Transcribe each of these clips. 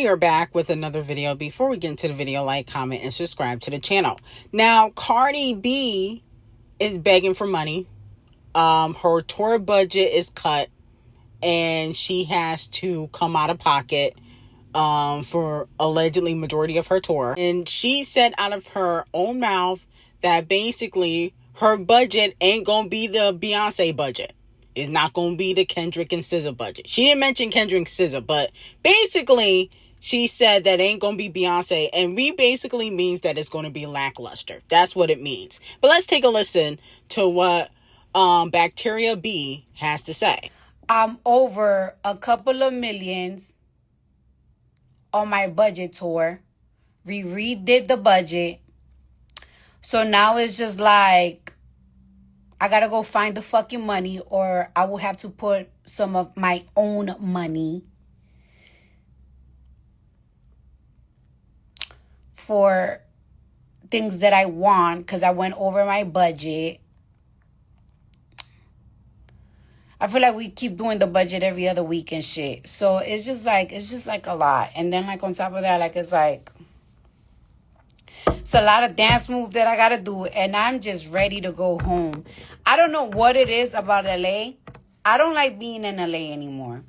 we are back with another video. Before we get into the video, like, comment, and subscribe to the channel. Now, Cardi B is begging for money. Her tour budget is cut, and she has to come out of pocket for allegedly majority of her tour. And she said out of her own mouth that basically her budget ain't gonna be the Beyonce budget. It's not gonna be the Kendrick and SZA budget. She didn't mention Kendrick and SZA, but basically she said that ain't gonna be Beyonce, and we basically means that it's gonna be lackluster. That's what it means. But let's take a listen to what Bacteria B has to say. I'm over a couple of millions on my budget tour. We redid the budget. So now it's just like, I gotta go find the fucking money, or I will have to put some of my own money for things that I want because I went over my budget. I feel like we keep doing the budget every other week and shit. So it's just like a lot. And then like on top of that, like it's a lot of dance moves that I gotta do, and I'm just ready to go home. I don't know what it is about LA. I don't like being in LA anymore.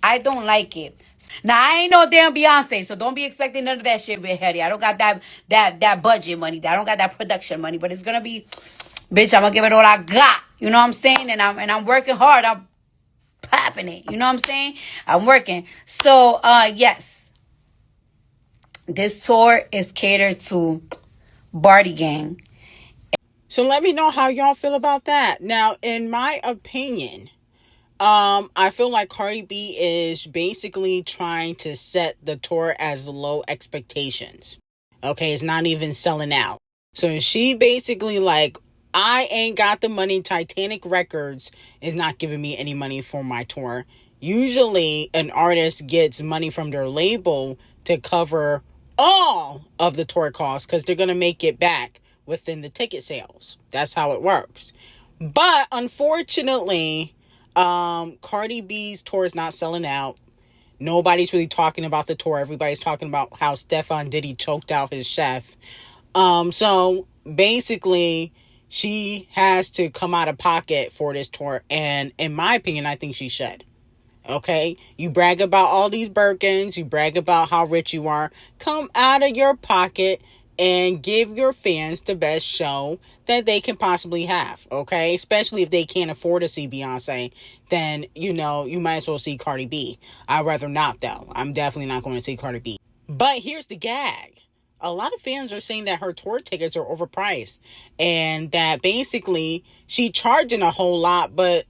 I don't like it. Now I ain't no damn Beyonce, so don't be expecting none of that shit, Big Hetty. I don't got that budget money. I don't got that production money. But it's gonna be, bitch, I'm gonna give it all I got. You know what I'm saying? And I'm working hard. I'm popping it. You know what I'm saying? I'm working. So yes. This tour is catered to Barty Gang. So let me know how y'all feel about that. Now, in my opinion, I feel like Cardi B is basically trying to set the tour as low expectations. Okay, it's not even selling out. So she basically like, I ain't got the money. Titanic Records is not giving me any money for my tour. Usually, an artist gets money from their label to cover all of the tour costs because they're going to make it back within the ticket sales. That's how it works. But unfortunately, Cardi B's tour is not selling out. Nobody's really talking about the tour. Everybody's talking about how Stefan Diddy choked out his chef. So basically, she has to come out of pocket for this tour. And in my opinion, I think she should. Okay, you brag about all these Birkins, you brag about how rich you are. Come out of your pocket and give your fans the best show that they can possibly have. Okay, especially if they can't afford to see Beyonce, then you might as well see Cardi B. I'd rather not though. I'm definitely not going to see Cardi B. But here's the gag. A lot of fans are saying that her tour tickets are overpriced and that basically she charging a whole lot, but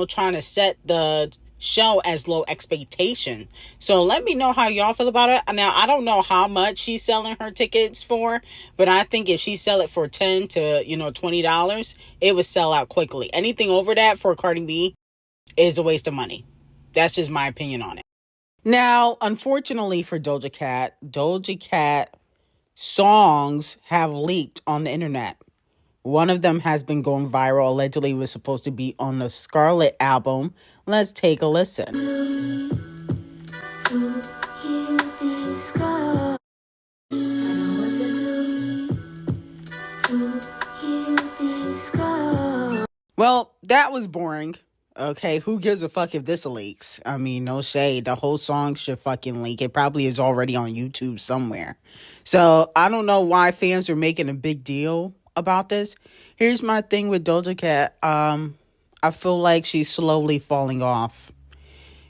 trying to set the show as low expectation. So let me know how y'all feel about it. Now, I don't know how much she's selling her tickets for, but I think if she sell it for $10 to $20, it would sell out quickly. Anything over that for Cardi B is a waste of money. That's just my opinion on it. Now, unfortunately for Doja Cat songs have leaked on the internet. One of them has been going viral. Allegedly was supposed to be on the Scarlet album. Let's take a listen. Well, that was boring. Okay, who gives a fuck if this leaks? I mean, no shade. The whole song should fucking leak. It probably is already on YouTube somewhere. So, I don't know why fans are making a big deal about this. Here's my thing with Doja Cat. I feel like she's slowly falling off.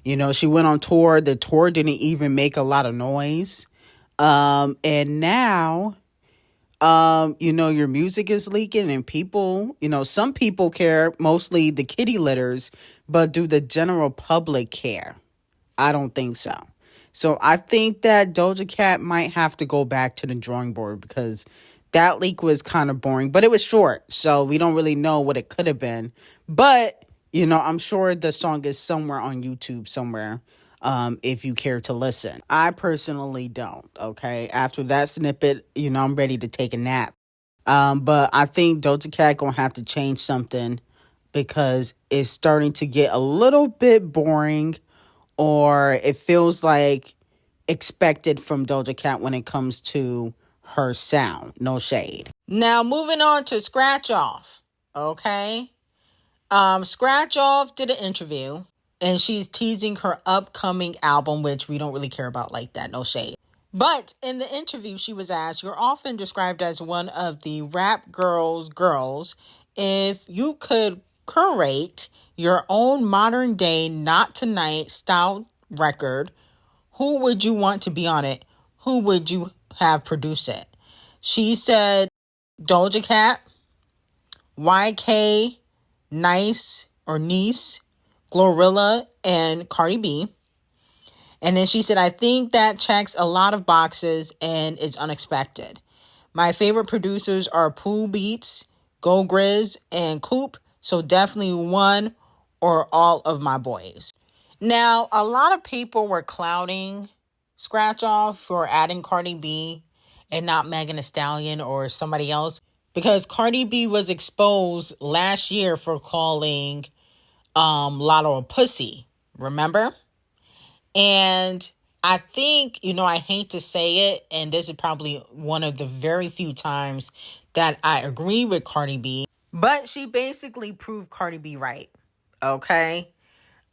She went on tour. The tour didn't even make a lot of noise. And now, your music is leaking and people, some people care, mostly the kitty litters, but do the general public care? I don't think so. So I think that Doja Cat might have to go back to the drawing board because that leak was kind of boring, but it was short. So we don't really know what it could have been. But, I'm sure the song is somewhere on YouTube somewhere. If you care to listen. I personally don't, okay? After that snippet, I'm ready to take a nap. But I think Doja Cat gonna have to change something because it's starting to get a little bit boring, or it feels like expected from Doja Cat when it comes to her sound. No shade. Now, moving on to Scratch Off. Okay. Scratch Off did an interview, and she's teasing her upcoming album, which we don't really care about like that. No shade. But in the interview, she was asked, "You're often described as one of the rap girls. If you could curate your own modern day Not Tonight style record, who would you want to be on it? Who would you have produce it?" She said Doja Cat, YK, Nice or Niece, Glorilla, and Cardi B. And then she said, "I think that checks a lot of boxes and is unexpected. My favorite producers are Pooh Beats, Go Grizz, and Coop. So definitely one or all of my boys." Now, a lot of people were clowning Scratch Off for adding Cardi B and not Megan Thee Stallion or somebody else, because Cardi B was exposed last year for calling Latto a pussy. Remember? And I think, I hate to say it, and this is probably one of the very few times that I agree with Cardi B, but she basically proved Cardi B right. Okay?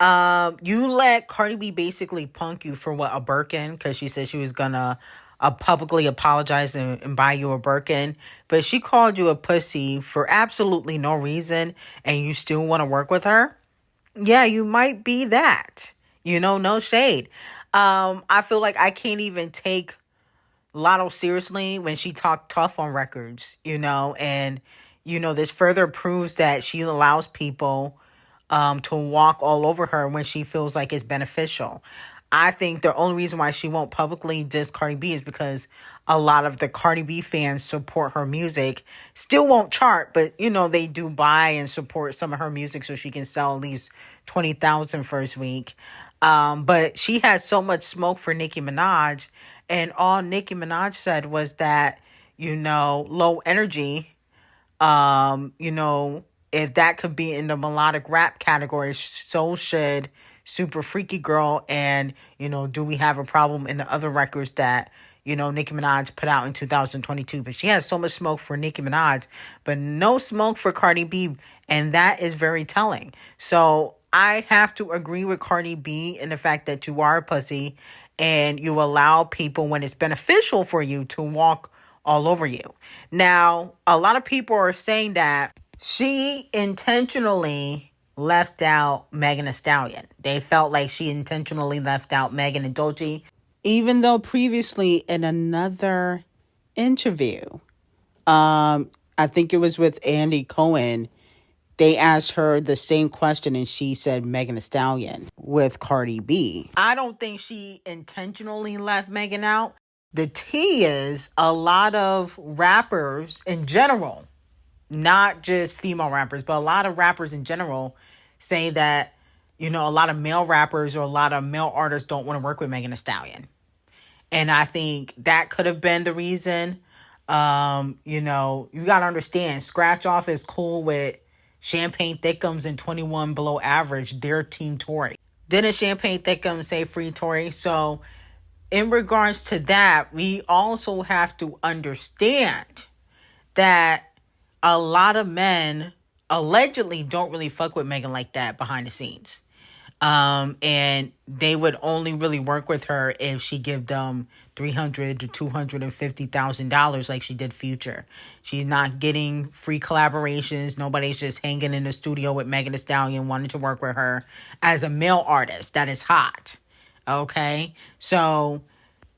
You let Cardi B basically punk you for what, a Birkin? Because she said she was gonna publicly apologize and buy you a Birkin. But she called you a pussy for absolutely no reason, and you still want to work with her? Yeah, you might be that. No shade. I feel like I can't even take Latto seriously when she talked tough on records, and, this further proves that she allows people to walk all over her when she feels like it's beneficial. I think the only reason why she won't publicly diss Cardi B is because a lot of the Cardi B fans support her music. Still won't chart, but, they do buy and support some of her music so she can sell at least 20,000 first week. But she has so much smoke for Nicki Minaj, and all Nicki Minaj said was that, low energy, if that could be in the melodic rap category, so should Super Freaky Girl, and, Do We Have a Problem in the other records that, Nicki Minaj put out in 2022. But she has so much smoke for Nicki Minaj, but no smoke for Cardi B, and that is very telling. So I have to agree with Cardi B in the fact that you are a pussy, and you allow people, when it's beneficial for you, to walk all over you. Now, a lot of people are saying that she intentionally left out Megan Thee Stallion. They felt like she intentionally left out Megan and Doja, even though previously in another interview, I think it was with Andy Cohen, they asked her the same question and she said Megan Thee Stallion with Cardi B. I don't think she intentionally left Megan out. The T is a lot of rappers in general, not just female rappers, but a lot of rappers in general say that, a lot of male rappers or a lot of male artists don't want to work with Megan Thee Stallion. And I think that could have been the reason. You got to understand, Scratch Off is cool with Champagne Thickums and 21 Below Average. They're Team Tory. Didn't Champagne Thickums say free Tory? So in regards to that, we also have to understand that a lot of men allegedly don't really fuck with Megan like that behind the scenes. And they would only really work with her if she give them $300,000 to $250,000 like she did Future. She's not getting free collaborations. Nobody's just hanging in the studio with Megan Thee Stallion wanting to work with her as a male artist that is hot. Okay? So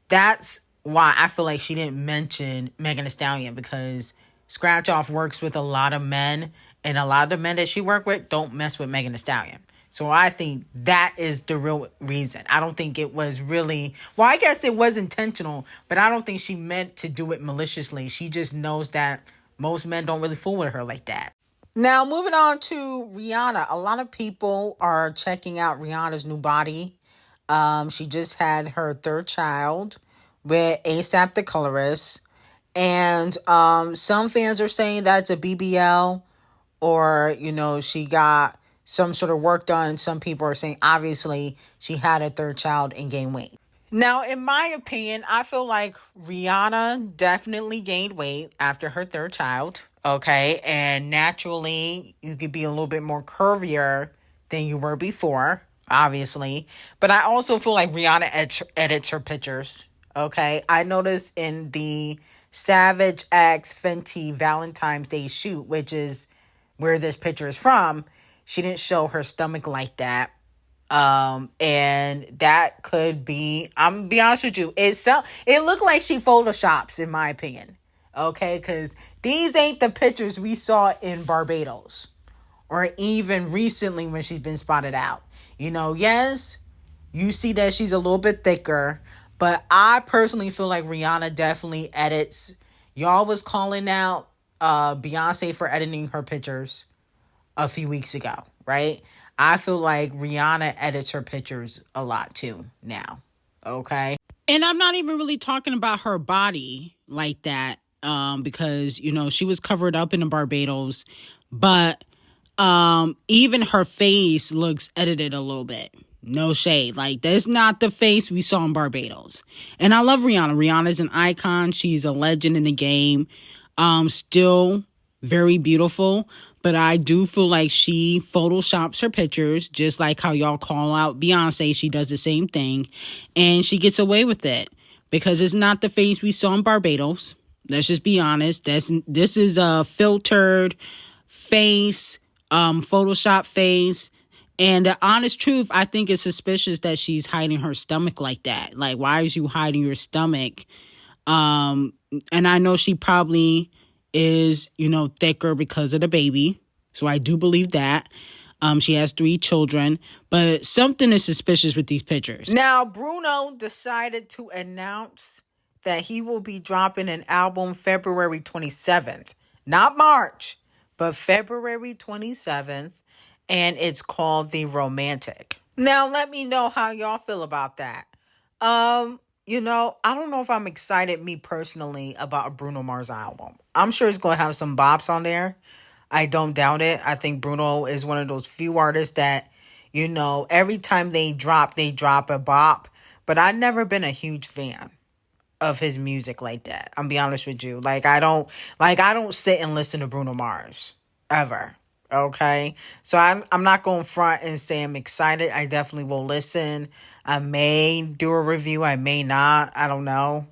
that's why I feel like she didn't mention Megan Thee Stallion, because Scratch Off works with a lot of men, and a lot of the men that she worked with don't mess with Megan Thee Stallion. So I think that is the real reason. I don't think it was really... Well, I guess it was intentional, but I don't think she meant to do it maliciously. She just knows that most men don't really fool with her like that. Now, moving on to Rihanna. A lot of people are checking out Rihanna's new body. She just had her third child with A$AP the colorist. And some fans are saying that's a BBL, or, she got some sort of work done. And some people are saying, obviously, she had a third child and gained weight. Now, in my opinion, I feel like Rihanna definitely gained weight after her third child. Okay. And naturally, you could be a little bit more curvier than you were before, obviously. But I also feel like Rihanna edits her pictures. Okay. I noticed in the Savage X Fenty Valentine's Day shoot, which is where this picture is from, she didn't show her stomach like that. And that could be, I'm gonna be honest with you, it looked like she photoshops, in my opinion. Okay, because these ain't the pictures we saw in Barbados or even recently when she's been spotted out. You know, yes, you see that she's a little bit thicker, but I personally feel like Rihanna definitely edits. Y'all was calling out Beyonce for editing her pictures a few weeks ago, right? I feel like Rihanna edits her pictures a lot too now. Okay. And I'm not even really talking about her body like that, because, you know, she was covered up in the Barbados, but even her face looks edited a little bit. No shade. Like, that's not the face we saw in Barbados. And I love Rihanna. Rihanna's an icon. She's a legend in the game. Still very beautiful. But I do feel like she photoshops her pictures, just like how y'all call out Beyonce. She does the same thing. And she gets away with it because it's not the face we saw in Barbados. Let's just be honest. This is a filtered face, Photoshop face. And the honest truth, I think it's suspicious that she's hiding her stomach like that. Like, why is you hiding your stomach? And I know she probably is, you know, thicker because of the baby. So I do believe that. She has 3 children, but something is suspicious with these pictures. Now, Bruno decided to announce that he will be dropping an album February 27th. Not March, but February 27th. And it's called The Romantic. Now, let me know how y'all feel about that. You know, I don't know if I'm excited, me personally, about a Bruno Mars album. I'm sure it's going to have some bops on there. I don't doubt it. I think Bruno is one of those few artists that, you know, every time they drop a bop. But I've never been a huge fan of his music like that. I'm be honest with you. I don't sit and listen to Bruno Mars ever. Okay, so I'm not going front and say I'm excited. I definitely will listen. I may do a review. I may not. I don't know.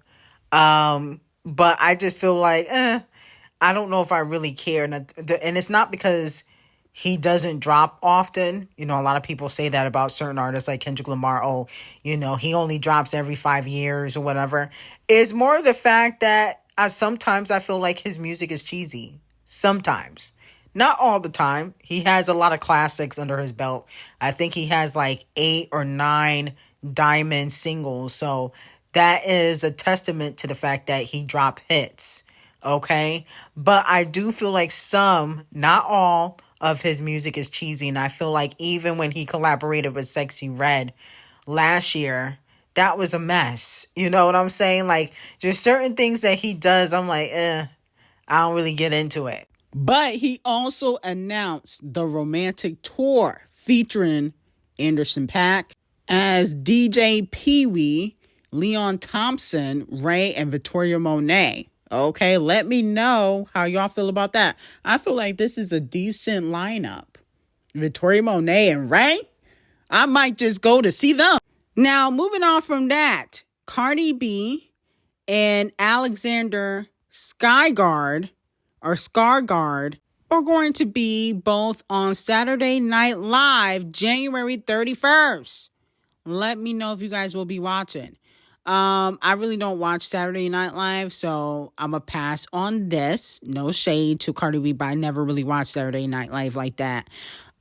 But I just feel like, I don't know if I really care. And it's not because he doesn't drop often. You know, a lot of people say that about certain artists like Kendrick Lamar. Oh, you know, he only drops every 5 years or whatever. It's more the fact that sometimes I feel like his music is cheesy. Sometimes. Not all the time. He has a lot of classics under his belt. I think he has like 8 or 9 diamond singles. So that is a testament to the fact that he dropped hits. Okay. But I do feel like some, not all of his music is cheesy. And I feel like even when he collaborated with Sexy Red last year, that was a mess. You know what I'm saying? Like, there's certain things that he does. I'm like, I don't really get into it. But he also announced the Romantic Tour featuring Anderson .Paak as DJ Pee-wee, Leon Thompson, Ray, and Victoria Monet. Okay, let me know how y'all feel about that. I feel like this is a decent lineup. Victoria Monet and Ray, I might just go to see them. Now, moving on from that, Cardi B and Alexander Skyguard are going to be both on Saturday Night Live, January 31st. Let me know if you guys will be watching. I really don't watch Saturday Night Live, so I'm going to pass on this. No shade to Cardi B, but I never really watched Saturday Night Live like that.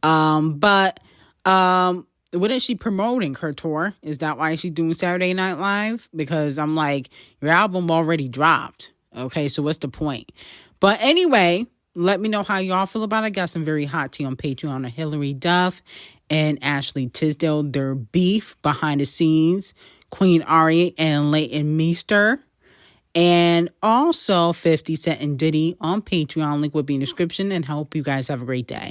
But what is she promoting? Her tour? Is that why she's doing Saturday Night Live? Because I'm like, your album already dropped. Okay, so what's the point? But anyway, let me know how y'all feel about it. I got some very hot tea on Patreon of Hilary Duff and Ashley Tisdale. Their beef behind the scenes. Queen Ari and Leighton Meester. And also 50 Cent and Diddy on Patreon. Link will be in the description. And I hope you guys have a great day.